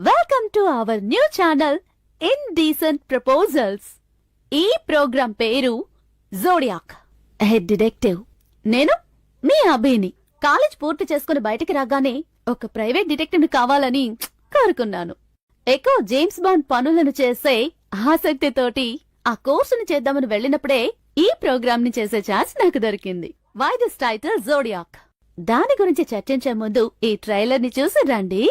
Welcome to our new channel indecent proposals. ఈ programme పేరు zodiac. Head detective నేను మీ అభిని. College పూర్తి చేసుకుని బయటికి రాగానే ఒక ప్రైవేట్ డిటెక్టివ్ ని కావాలని కోరుకున్నాను. ఎక్కువ జేమ్స్ బాండ్ పనులను చేసే ఆసక్తితోటి ఆ కోర్సును చేద్దామని వెళ్ళినప్పుడే ఈ ప్రోగ్రామ్ ని చేసే ఛాన్స్ నాకు దొరికింది. Why this title zodiac? దాని గురించి చర్చించే ముందు ఈ ట్రైలర్ ని చూసి రండి.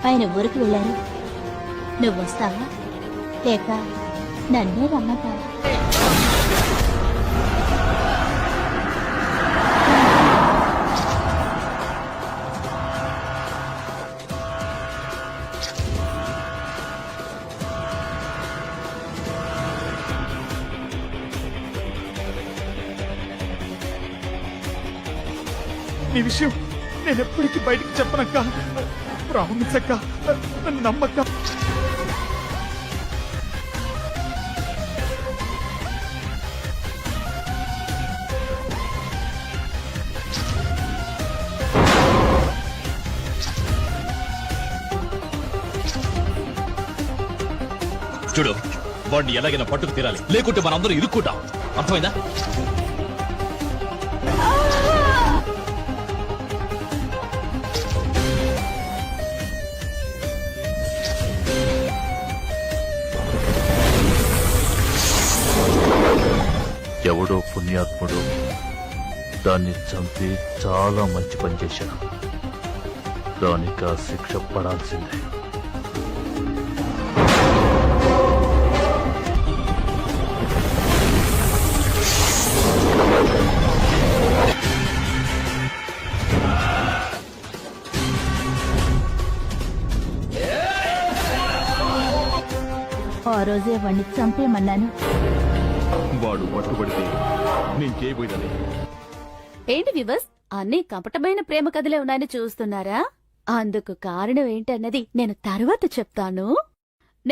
ఆయన ఊరికి వెళ్ళారు. నువ్వు వస్తావా లేక నన్నే రమ్మంటావా? ఈ విషయం నేను ఎప్పటికీ బయటికి చెప్పనక్క. ప్రామిస్ అక్క, నన్ను నమ్మక్క. చూడు, వాడిని ఎలాగైనా పట్టుకు తీరాలి, లేకుంటే మనందరూ ఇరుక్కుంటాం. అర్థమైందా? ఎవడో పుణ్యాత్ముడు దాన్ని చంపి చాలా మంచి పని చేశాడు. దానికి ఆ శిక్ష పడాల్సిందే. ఆ రోజే వాణ్ణి చంపేయమన్నాను. వాడు పట్టుబడితే నేను చేయబోయేదని. ఏంటి వివస్, అన్ని కపటమైన ప్రేమ కథలే ఉన్నాయని చూస్తున్నారా? అందుకు కారణం ఏంటన్నది నేను తర్వాత చెప్తాను.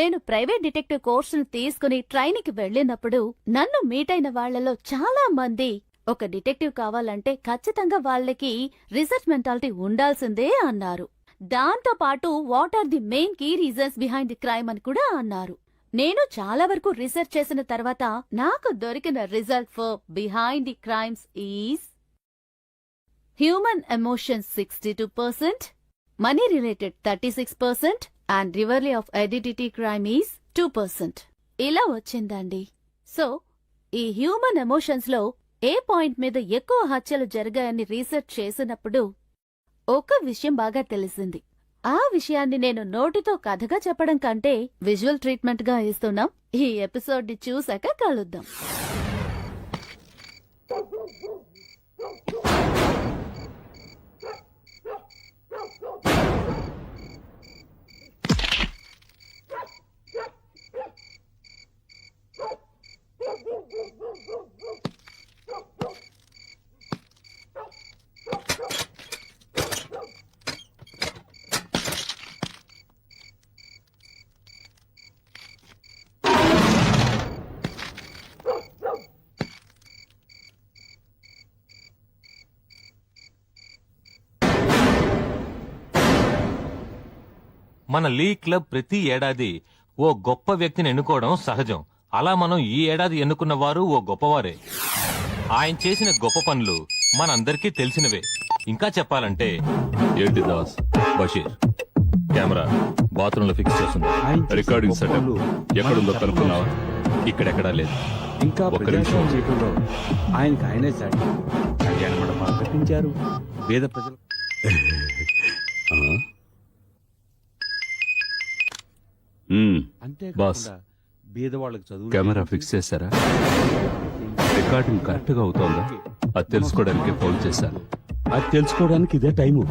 నేను ప్రైవేట్ డిటెక్టివ్ కోర్సును తీసుకుని ట్రైనింగ్ కి వెళ్లినప్పుడు నన్ను మీట్ అయిన వాళ్లలో చాలా మంది ఒక డిటెక్టివ్ కావాలంటే ఖచ్చితంగా వాళ్ళకి రీసెర్చ్ మెంటాలిటీ ఉండాల్సిందే అన్నారు. దాంతో పాటు what are the main key reasons behind the crime అని కూడా అన్నారు. నేను చాలా వరకు రీసెర్చ్ చేసిన తర్వాత నాకు దొరికిన result for behind the crimes is human emotions 62%, money related 36% and rivalry of identity crime is 2%. ఇలా వచ్చిందండి. సో ఈ హ్యూమన్ ఎమోషన్స్ లో ఏ పాయింట్ మీద ఎక్కువ హత్యలు జరిగాయని రీసెర్చ్ చేసినప్పుడు ఒక విషయం బాగా తెలిసింది. ఆ విషయాన్ని నేను నోటితో కథగా చెప్పడం కంటే విజువల్ ట్రీట్మెంట్ గా ఇస్తున్నాం. ఈ ఎపిసోడ్ ని చూసాక కలుద్దాం. మన లీ క్లబ్ ప్రతి ఏడాది ఓ గొప్ప వ్యక్తిని ఎన్నుకోవడం సహజం. అలా మనం ఈ ఏడాది ఎన్నుకున్న వారు ఓ గొప్పవారే. ఆయన చేసిన గొప్ప పనులు మనందరికీ తెలిసినవే. ఇంకా చెప్పాలంటే ఏంటి దాస్? బషీర్ కెమెరా బాత్రూమ్ లో ఫిక్స్ చేస్తుంది. రికార్డింగ్ సెటప్ ఎక్కడుందో కనుక్కున్నావా? ఇక్కడెక్కడా లేదు. ఇంకా ఒక్క నిమిషం. జీవితంలో ఆయనకి ఆయనే సాటి కళ్యాణ మండపాలు కట్టించారు. పేద ప్రజలు బాస్, బీదవాళ్ళకి చదువు కెమెరా ఫిక్స్ చేశారా? రికార్డింగ్ కరెక్ట్ గా అవుతోందా? అది తెలుసుకోవడానికి ఫోన్ చేశాను. అది తెలుసుకోవడానికి ఇదే టైము.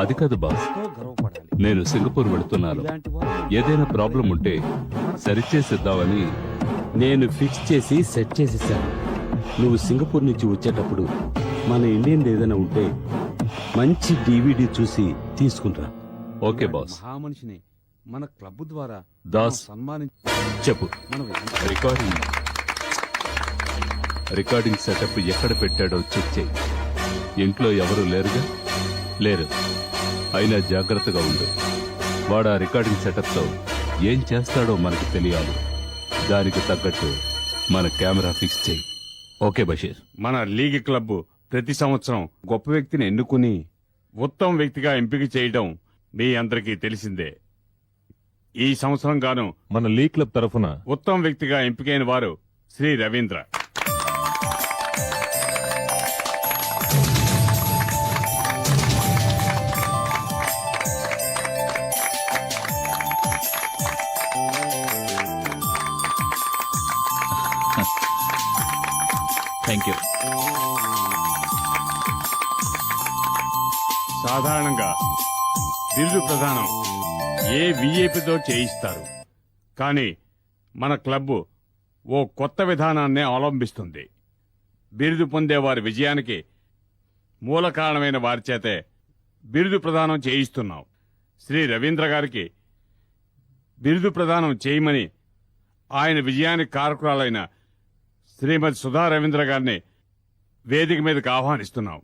అది కాదు బాస్, గర్వపడాలి. నేను సింగపూర్ వెళుతున్నాను. ఇలాంటి వాళ్ళు ఏదైనా ప్రాబ్లం ఉంటే సరిచేసిద్దామని. నేను ఫిక్స్ చేసి సెట్ చేసేసాను. నువ్వు సింగపూర్ నుంచి వచ్చేటప్పుడు మన ఇండియన్ ఏదైనా ఉంటే మంచి DVD చూసి తీసుకుంటా. Okay boss. మహామనిషిని మన క్లబ్ ద్వారా దాస్, చెప్పు. మనం రికార్డింగ్ సెటప్ ఎక్కడ పెట్టాడో చెక్ చేయి. ఇంట్లో ఎవరు లేరుగా? లేరు. అయినా జాగ్రత్తగా ఉండు. వాడు ఆ రికార్డింగ్ సెటప్తో ఏం చేస్తాడో మనకు తెలియాలి. దానికి తగ్గట్టు మన కెమెరా ఫిక్స్ చేయి. ఓకే బషీర్. మన లీగ్ క్లబ్ ప్రతి సంవత్సరం గొప్ప వ్యక్తిని ఎన్నుకుని ఉత్తమ వ్యక్తిగా ఎంపిక చేయడం మీ అందరికీ తెలిసిందే. ఈ సంవత్సరం గాను మన లీగ్ క్లబ్ తరఫున ఉత్తమ వ్యక్తిగా ఎంపికైన వారు శ్రీ రవీంద్ర. Thank you. సాధారణంగా బిరుదు ప్రదానం ఏ విఐపితో చేయిస్తారు, కానీ మన క్లబ్ ఓ కొత్త విధానాన్నే అవలంబిస్తుంది. బిరుదు పొందే వారి విజయానికి మూల కారణమైన వారి చేతే బిరుదు ప్రదానం చేయిస్తున్నాం. శ్రీ రవీంద్ర గారికి బిరుదు ప్రదానం చేయమని ఆయన విజయానికి కారకురాలైన శ్రీమతి సుధా రవీంద్ర గారిని వేదిక మీదకి ఆహ్వానిస్తున్నాం.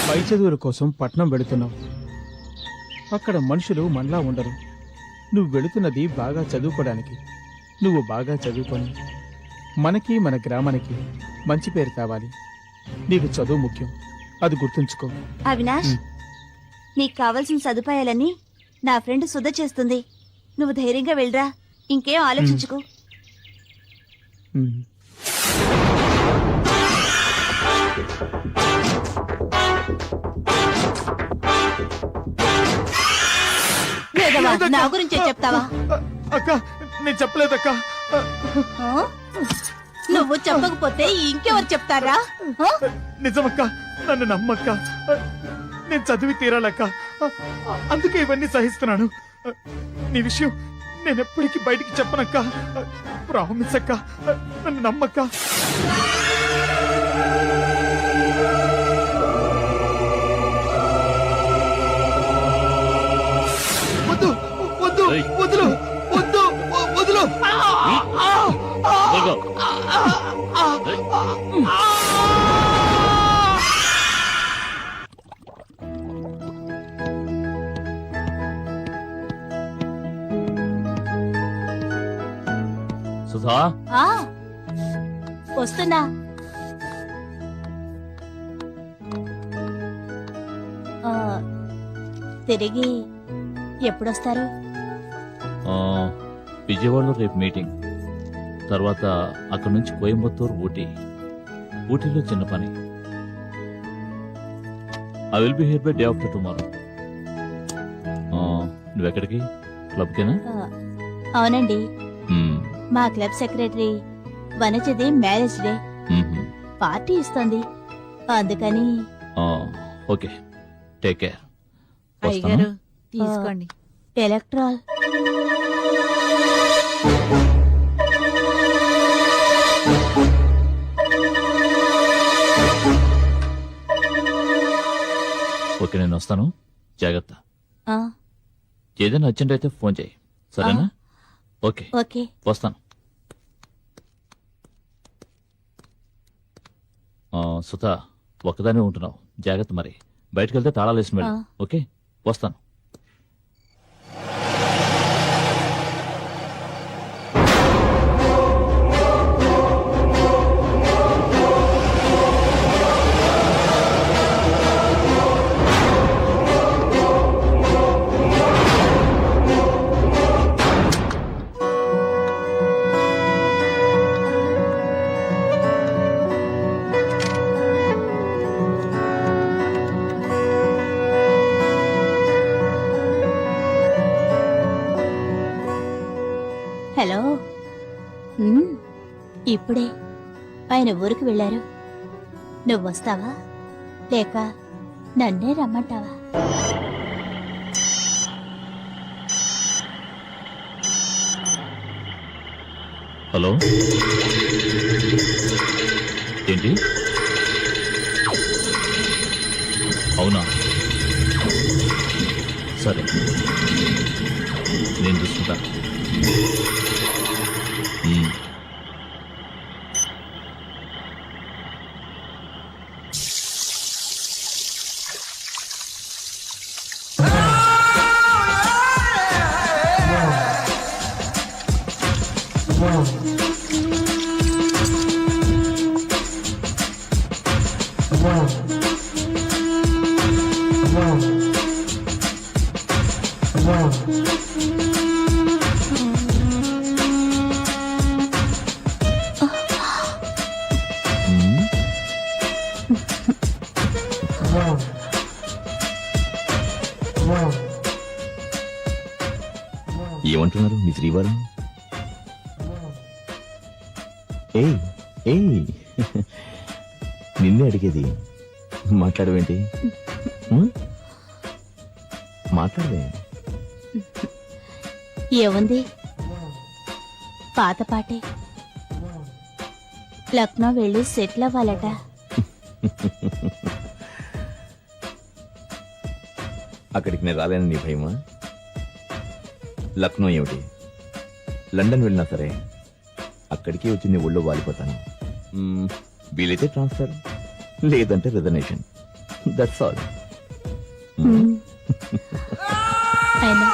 పై చదువుల కోసం పట్నం వెళుతున్నావు. అక్కడ మనుషులు మనలా ఉండరు. నువ్వు వెళుతున్నది బాగా చదువుకోవడానికి. నువ్వు బాగా చదువుకొని మనకి మన గ్రామానికి మంచి పేరు కావాలి. నీకు చదువు ముఖ్యం, అది గుర్తుంచుకో. అవినాష్, నీకు కావలసిన సదుపాయాలన్నీ నా ఫ్రెండ్ సుధ చేస్తుంది. నువ్వు ధైర్యంగా వెళ్ళరా, ఇంకేం ఆలోచించుకో. ఉమ్. వేదవా, నా గురించే చెప్తావా? అక్క, నేను చెప్పలేదక్క. ఆ? నువ్వు చెప్పకపోతే ఇంకెవరు చెప్తారా? ఆ? నిజమక్క, నన్ను నమ్మక్క. నేను చదివి తీరాలక్క, అందుకే ఇవన్నీ సహిస్తున్నాను. నీ విషయం నేను ఎప్పటికీ బయటికి చెప్పనక్క. ప్రామిస్ అక్క, నన్ను నమ్మక్క. వద్దు వద్దు, వదులు వద్దు, వదులు. సుధా, ఆ, వస్తున్నా. ఆ, తిరిగి ఎప్పుడొస్తారు? విజయవాడలో రేపు మీటింగ్, తర్వాత అక్కడి నుంచి కోయంబత్తూరు, ఊటీలో చిన్న పని. I will be here by day after tomorrow. నువ్వెక్కడికి? క్లబ్కేనా? అవునండి, మ్మ్. మా క్లబ్ సెక్రటరీ వనజది మ్యారేజ్ డే మ్మ్. పార్టీ ఇస్తోంది, అందుకని. ఆ, ఓకే, టేక్ కేర్. అయ్యగారు తీసుకోండి. ఎలక్ట్రాల్. ఓకే, నేను వస్తాను. జాగ్రత్త. ఆ, ఏదైనా అర్జెంట్ అయితే ఫోన్ చేయి, సరేనా? Okay, okay. వస్తాను. సుధా, ఒక్కదానే ఉంటున్నావు, జాగ్రత్త. మరి బయటకు వెళ్తే తాళాలు వేసిన వెళ్ళు. ఓకే, వస్తాను. హలో. ఇప్పుడే ఆయన ఊరికి వెళ్ళారు. నువ్వు వస్తావా లేక నన్నే రమ్మంటావా? హలో, ఏంటి? అవునా, సరే, నేను చూసుకుంటాను. ఏమంటున్నారు మీ శ్రీవారు? ఏయ్ ఏయ్, నిన్నే అడిగేది. మాట్లాడవేంటి? మాట్లాడవే. ఏముంది, పాత పాటే. లక్నో వెళ్ళి సెటిల్ అవ్వాలట. అక్కడికి నేను రాలేను, నీ భయమా? లక్నో ఏమిటి, లండన్ వెళ్ళినా సరే అక్కడికి వచ్చి నీ ఒళ్ళో వాలిపోతాను. వీలైతే ట్రాన్స్ఫర్, లేదంటే రిజర్వేషన్. That's all. అయినా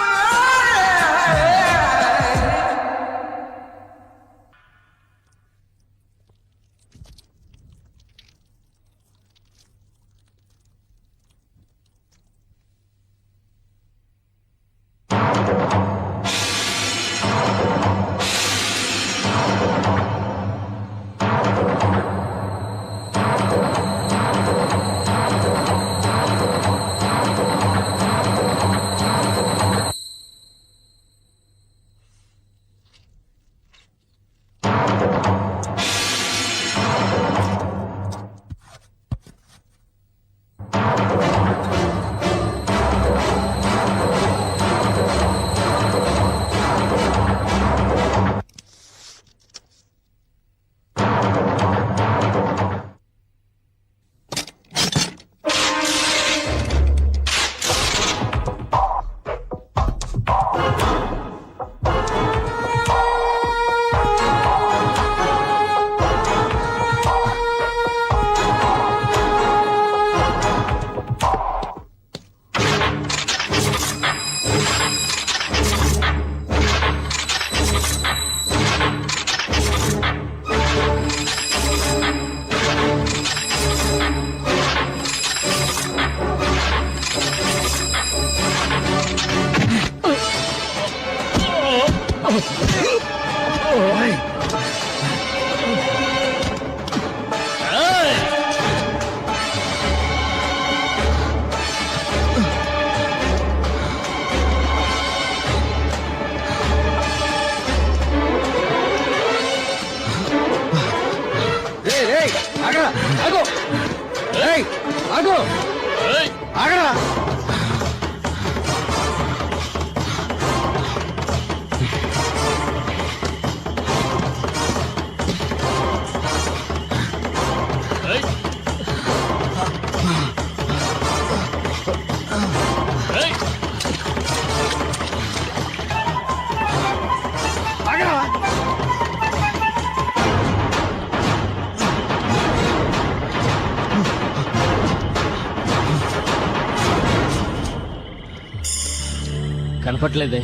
కనపట్లేదే.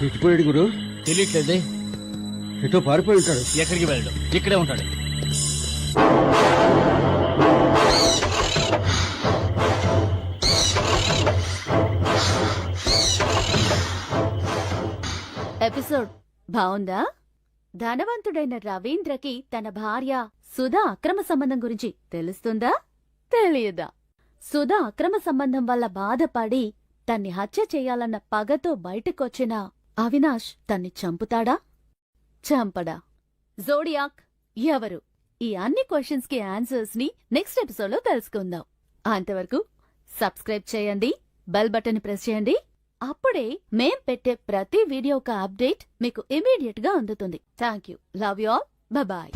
ఇటుపోయాడు గురు, తెలియట్లేదే. ఎటో పారిపోయి ఉంటాడు. ఎక్కడికి వెళ్ళడు, ఇక్కడే ఉంటాడు. ఎపిసోడ్ బావుందా? ధనవంతుడైన రవీంద్రకి తన భార్య సుధా అక్రమ సంబంధం గురించి తెలుస్తుందా తెలియదా? సుధా అక్రమ సంబంధం వల్ల బాధపడి తన్ని హత్య చేయాలన్న పగతో బయటకొచ్చిన అవినాష్ తన్ని చంపుతాడా చంపడా? జోడియాక్ ఎవరు? ఈ అన్ని క్వశ్చన్స్ కి ఆన్సర్స్ ని నెక్స్ట్ ఎపిసోడ్ లో తెలుసుకుందాం. అంతవరకు సబ్స్క్రైబ్ చేయండి, బెల్ బటన్ ప్రెస్ చేయండి. అప్పుడే మేం పెట్టే ప్రతి వీడియో ఒక అప్డేట్ మీకు ఇమీడియట్ గా అందుతుంది. Thank you. Love you all. Bye.